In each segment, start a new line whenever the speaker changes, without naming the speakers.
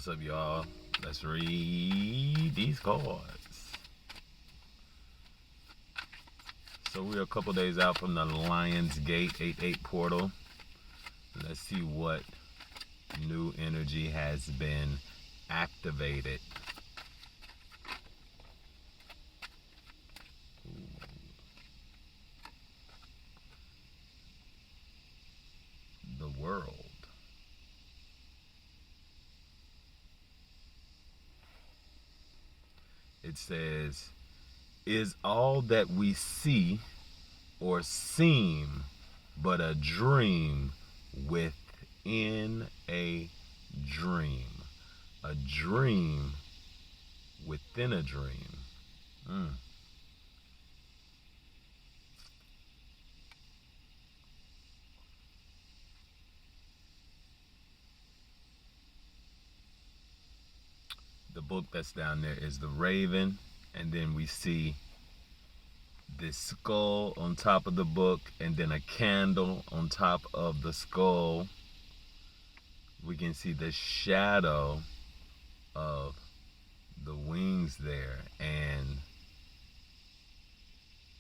What's up, y'all? Let's read these cards. So we're a couple days out from the Lion's Gate 8-8 portal. Let's see what new energy has been activated. The world. It says, is all that we see or seem but a dream within a dream? A dream within a dream. The book that's down there is the Raven, and then we see this skull on top of the book, and then a candle on top of the skull. We can see the shadow of the wings there, and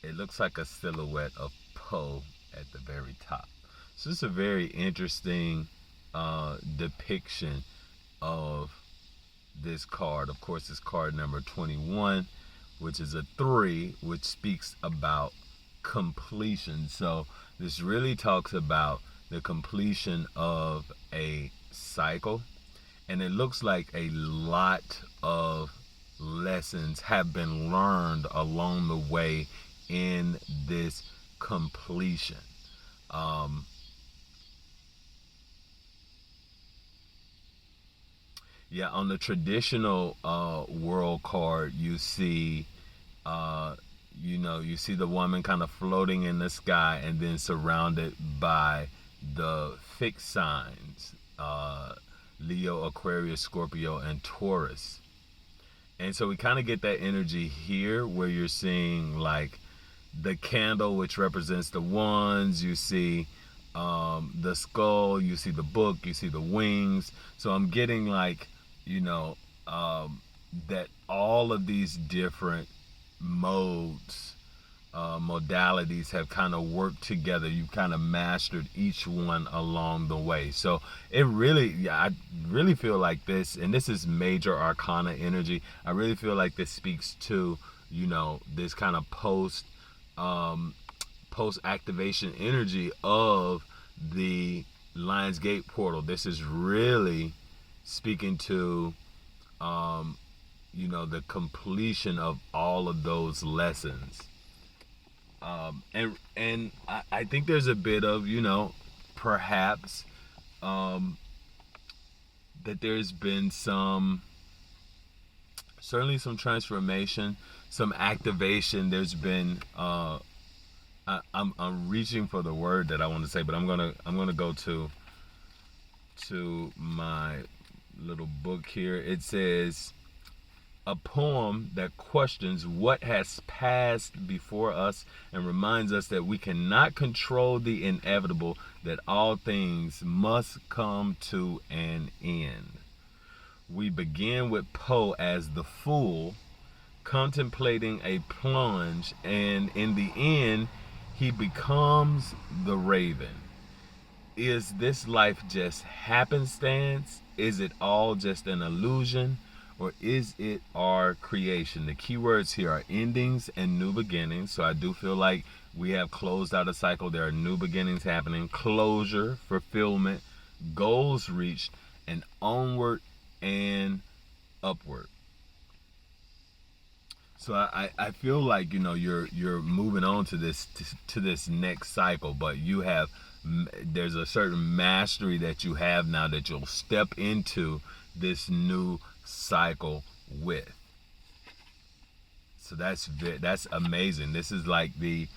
it looks like a silhouette of Poe at the very top. So it's a very interesting depiction of this card. Of course, it's card number 21, which is a 3, which speaks about completion. So this really talks about the completion of a cycle, and it looks like a lot of lessons have been learned along the way in this completion. Yeah, on the traditional world card, you see, you see the woman kind of floating in the sky, and then surrounded by the fixed signs, Leo, Aquarius, Scorpio, and Taurus. And so we kind of get that energy here, where you're seeing like the candle, which represents the wands. You see the skull, you see the book, you see the wings. So I'm getting like, that all of these different modes, modalities have kind of worked together. You've kind of mastered each one along the way. So it really, I really feel like this, and this is major arcana energy. I really feel like this speaks to, this kind of post activation energy of the Lion's Gate portal. This is really speaking to the completion of all of those lessons, and I think there's a bit of perhaps that there's been certainly some transformation, some activation. There's been I'm reaching for the word that I want to say, but I'm gonna go to my little book here. It says, a poem that questions what has passed before us and reminds us that we cannot control the inevitable, that all things must come to an end. We begin with Poe as the fool, contemplating a plunge, and in the end, he becomes the Raven. Is this life just happenstance? Is it all just an illusion? Or is it our creation? The key words here are endings and new beginnings. So I do feel like we have closed out a cycle. There are new beginnings happening. Closure, fulfillment, goals reached, and onward and upward. So I feel like you're moving on to this next cycle, but there's a certain mastery that you have now that you'll step into this new cycle with. So that's amazing. This is like we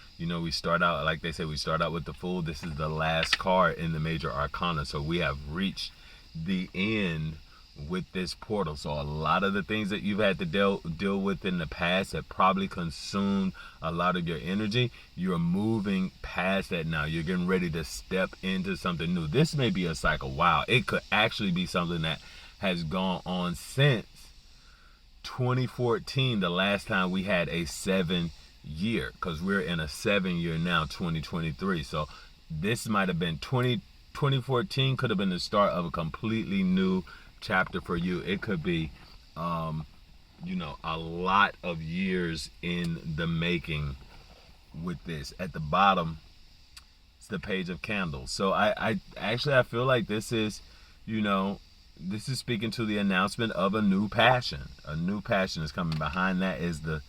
start out, like they say, we start out with the Fool. This is the last card in the major arcana. So we have reached the end with this portal. So a lot of the things that you've had to deal with in the past have probably consumed a lot of your energy. You're moving past that now. You're getting ready to step into something new. This may be a cycle. Wow, it could actually be something that has gone on since 2014, the last time we had a 7 year, because we're in a 7 year now, 2023. So this might have been 2014 could have been the start of a completely new chapter for you. It could be a lot of years in the making with this. At the bottom, it's the Page of Candles. So I feel like this is, this is speaking to the announcement of a new passion. A new passion is coming. Behind that is the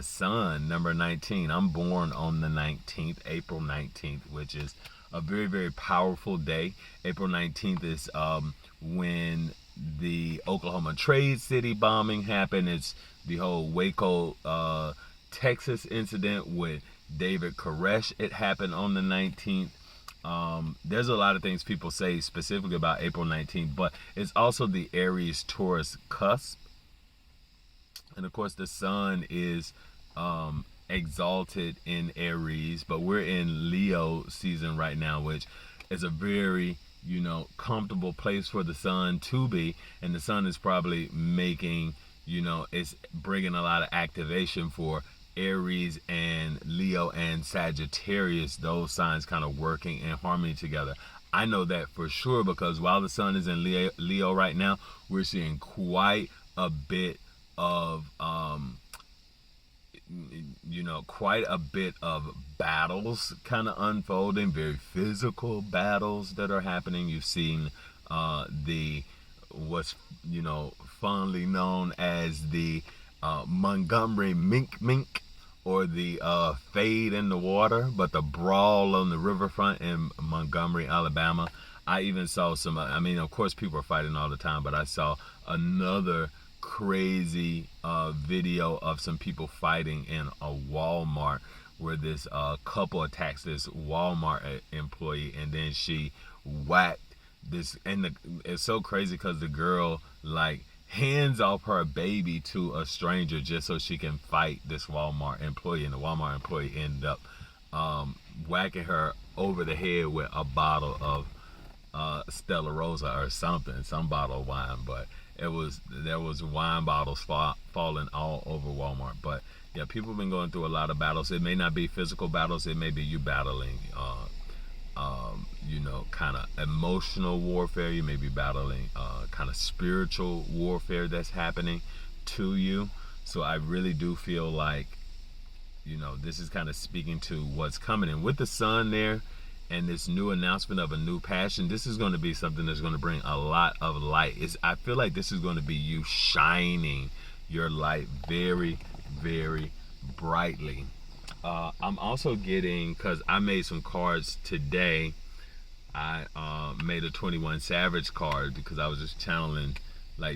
sun, number 19. I'm born on the 19th, April 19th, which is a very, very powerful day. April 19th is when the Oklahoma Trade City bombing happened. It's the whole Waco, Texas incident with David Koresh. It happened on the 19th. There's a lot of things people say specifically about April 19th, but it's also the Aries Taurus cusp. And of course, the sun is exalted in Aries, but we're in Leo season right now, which is a very, comfortable place for the sun to be. And the sun is probably making, it's bringing a lot of activation for Aries and Leo and Sagittarius, those signs kind of working in harmony together. I know that for sure, because while the sun is in Leo right now, we're seeing quite a bit of battles kind of unfolding, very physical battles that are happening. You've seen what's fondly known as the Montgomery Mink, or the fade in the water, but the brawl on the riverfront in Montgomery, Alabama. I even saw some, of course people are fighting all the time, but I saw another crazy video of some people fighting in a Walmart, where this couple attacks this Walmart employee, and then she whacked this, and it's so crazy because the girl hands off her baby to a stranger just so she can fight this Walmart employee, and the Walmart employee ended up whacking her over the head with a bottle of Stella Rosa or something, some bottle of wine, but there was wine bottles falling all over Walmart. But yeah, people have been going through a lot of battles. It may not be physical battles, it may be you battling kind of emotional warfare. You may be battling kind of spiritual warfare that's happening to you. So I really do feel like, this is kind of speaking to what's coming. And with the sun there and this new announcement of a new passion, this is going to be something that's going to bring a lot of light. I feel like this is going to be you shining your light very, very brightly. I'm also getting, because I made some cards today, I made a 21 Savage card because I was just channeling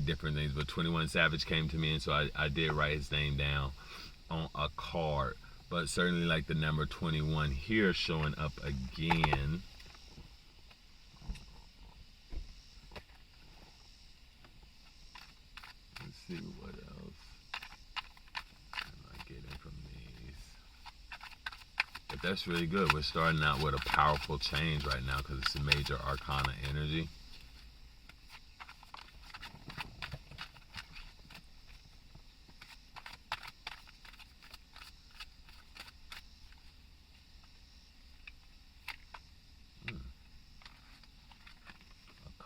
different things, but 21 Savage came to me, and so I did write his name down on a card. But certainly the number 21 here showing up again. Let's see what else am I getting from these. But that's really good. We're starting out with a powerful change right now because it's a major arcana energy.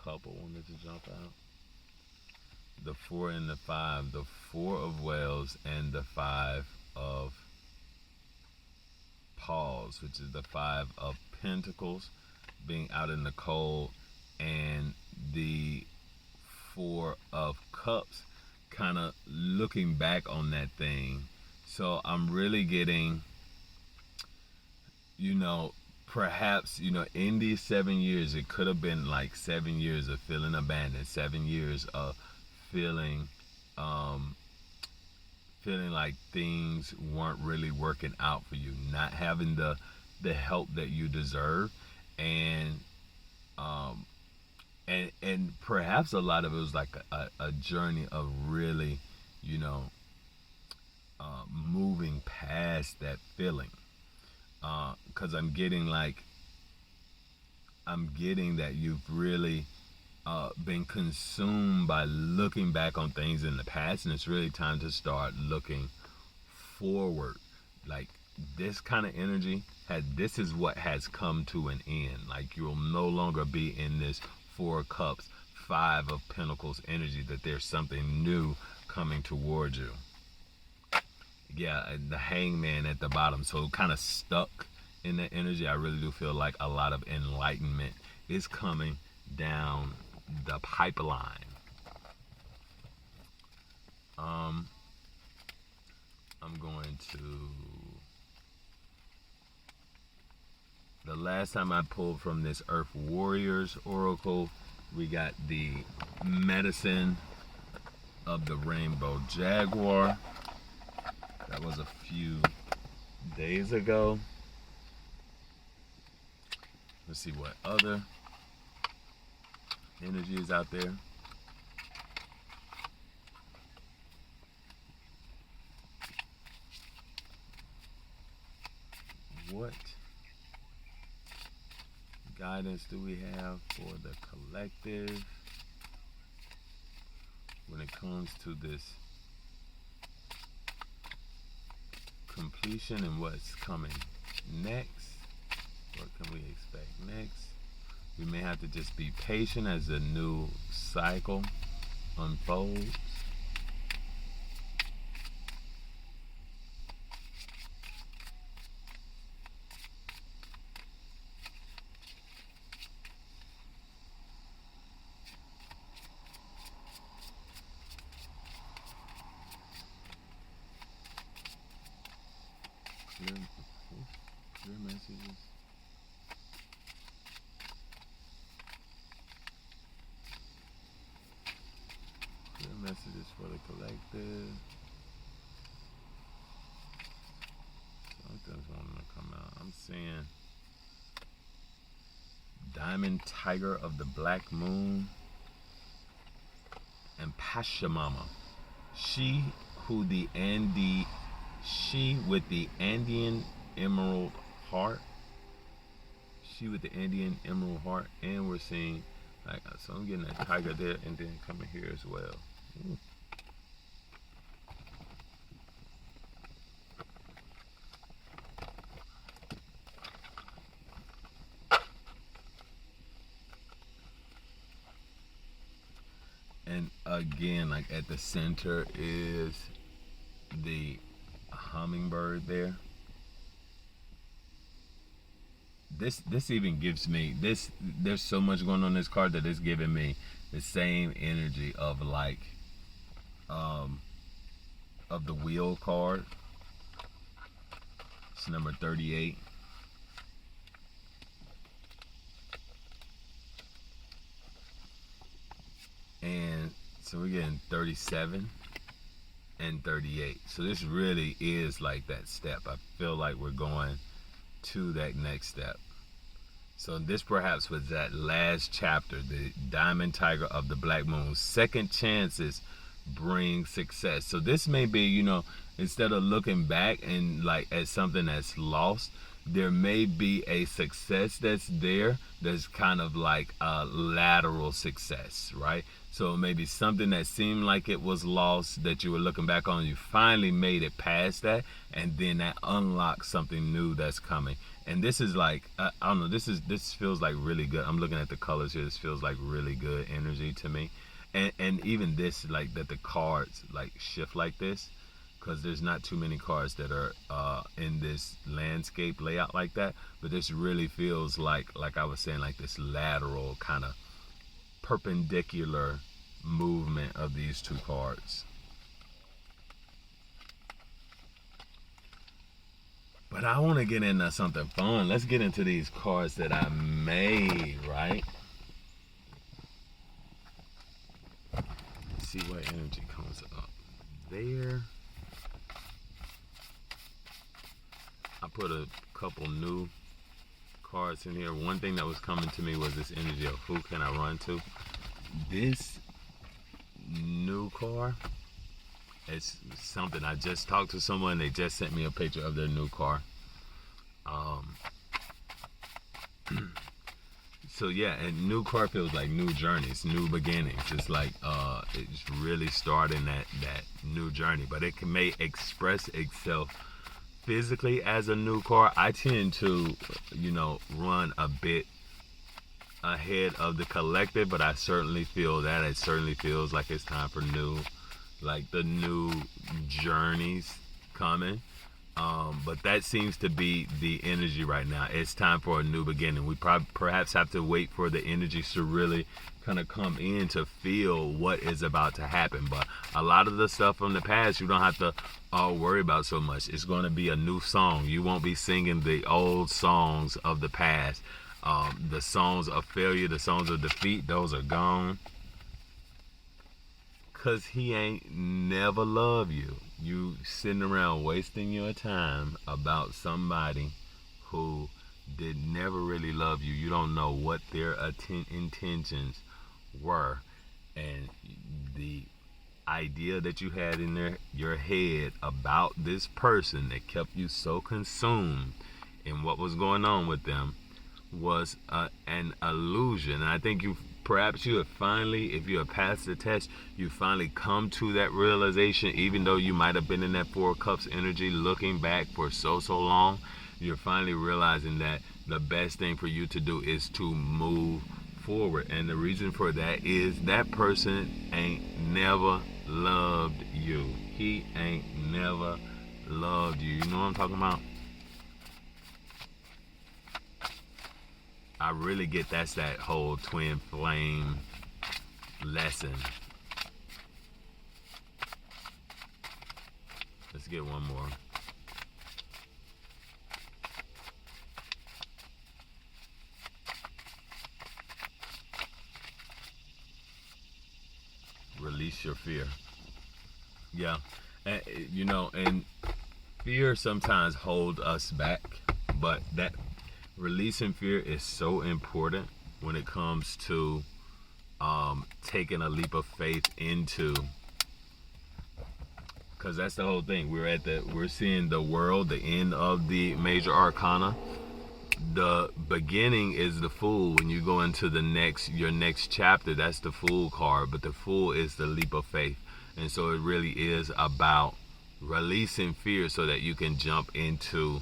Couple wanted to jump out. The 4 and the 5. The 4 of Wells and the 5 of Paws, which is the 5 of Pentacles, being out in the cold, and the 4 of Cups, kind of looking back on that thing. So I'm really getting, perhaps, in these 7 years, it could have been 7 years of feeling abandoned, 7 years of feeling like things weren't really working out for you, not having the help that you deserve, and perhaps a lot of it was a journey of really, moving past that feeling. Because I'm getting that you've really been consumed by looking back on things in the past, and it's really time to start looking forward. Like this kind of energy this is what has come to an end. Like you'll no longer be in this 4 of Cups, 5 of Pentacles energy, that there's something new coming towards you. Yeah, and the Hangman at the bottom, so kind of stuck in that energy. I really do feel like a lot of enlightenment is coming down the pipeline. I'm going to, the last time I pulled from this Earth Warriors Oracle, we got the Medicine of the Rainbow Jaguar. That was a few days ago. Let's see what other energy is out there. What guidance do we have for the collective when it comes to this completion and what's coming next? What can we expect next? We may have to just be patient as the new cycle unfolds. Clear messages. Clear messages for the collective. Something's wanting to come out. I'm seeing Diamond Tiger of the Black Moon and Pachamama. She with the Andean Emerald Heart. She with the Andean Emerald Heart, and we're seeing, like, so I'm getting that tiger there, and then coming here as well. Ooh. And again, like at the center is the hummingbird there. This even gives me this. There's so much going on in this card that it's giving me the same energy of like of the Wheel card. It's number 38. And so we're getting 37 and 38. So this really is like that step. I feel like we're going to that next step. So this perhaps was that last chapter, the Diamond Tiger of the Black Moon. Second chances bring success. So this may be, you know, instead of looking back and like at something that's lost, there may be a success that's there that's kind of like a lateral success, right? So maybe something that seemed like it was lost that you were looking back on, you finally made it past that, and then that unlocks something new that's coming. And this is like, I don't know, this feels like really good. I'm looking at the colors here. This feels like really good energy to me. And even this, like that the cards like shift like this, because there's not too many cards that are in this landscape layout like that. But this really feels like I was saying, like this lateral kind of perpendicular movement of these two cards. But I want to get into something fun. Let's get into these cards that I made, right? Let's see what energy comes up there. I put a couple new cards in here. One thing that was coming to me was this energy of who can I run to. This new car, it's something. I just talked to someone. They just sent me a picture of their new car. So yeah, and new car feels like new journeys, new beginnings. It's like it's really starting that new journey, but it may express itself physically as a new car. I tend to, run a bit ahead of the collective, but I certainly feel that it certainly feels like it's time for the new journeys coming. But that seems to be the energy right now. It's time for a new beginning. We perhaps have to wait for the energies to really kind of come in to feel what is about to happen. But a lot of the stuff from the past, you don't have to worry about so much. It's going to be a new song. You won't be singing the old songs of the past. The songs of failure, the songs of defeat, those are gone. Cause he ain't never loved you. You sitting around wasting your time about somebody who did never really love you. You don't know what their intentions were, and the idea that you had in your head about this person that kept you so consumed in what was going on with them was an illusion. And I think perhaps you have finally, if you have passed the test, you finally come to that realization, even though you might have been in that Four of Cups energy looking back for so long. You're finally realizing that the best thing for you to do is to move forward. And the reason for that is that person ain't never loved you. He ain't never loved you. You know what I'm talking about? I really get that's that whole twin flame lesson. Let's get one more. Release your fear. Yeah. And, and fear sometimes holds us back, but that releasing fear is so important when it comes to taking a leap of faith into, because that's the whole thing. We're seeing the world, the end of the major arcana. The beginning is the Fool. When you go into your next chapter, that's the Fool card, but the Fool is the leap of faith. And so it really is about releasing fear so that you can jump into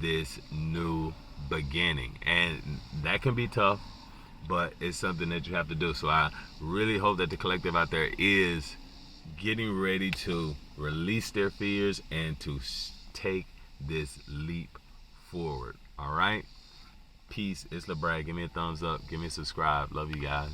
this new beginning. And that can be tough, but it's something that you have to do. So I really hope that the collective out there is getting ready to release their fears and to take this leap forward. All right, peace. It's LaBradford. Give me a thumbs up, give me a subscribe. Love you guys.